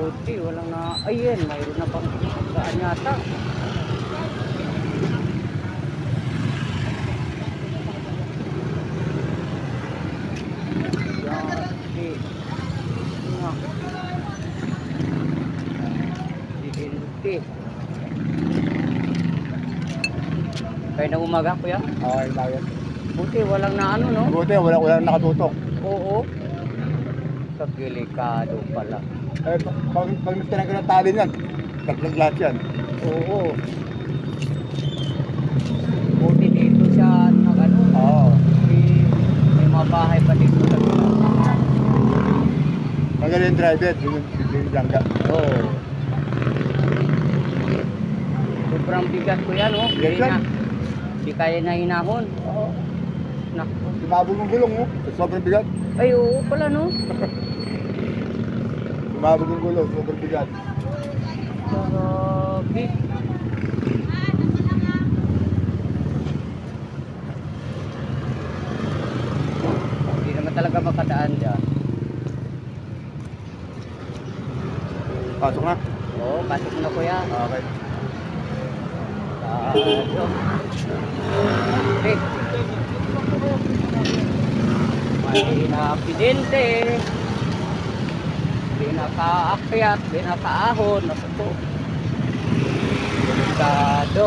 buti, walang na, ayun, mayroon na pang saan yata. Kaya na umaga, kuya? Okay, bakit? Buti, walang na ano, no? Buti, walang nakatutok. Oo. Delikado pala. Eh, pag tinanggal ng tali niyan, tatlag lahat yan. Oo. Buti dito siya, ano? Oo. May mga bahay pa dito sa gila. Magaling yung driver, yung langga. Oo. Sobrang bigat ko yan, oh. Bigat yan. Hindi kaya na hinahon. Oo. Naku. Sumabog ng gulong, oh. Sobrang bigat. Ay, oo pala, no? Sumabog ng gulong, sobrang bigat. Grabe. Hindi naman talaga makadaan dyan. Pasok na? Oo, pasok na, kuya. Okay. Okay. May na-aksidente. Di nakaakyat, di nakaahon. Naku po. Delikado.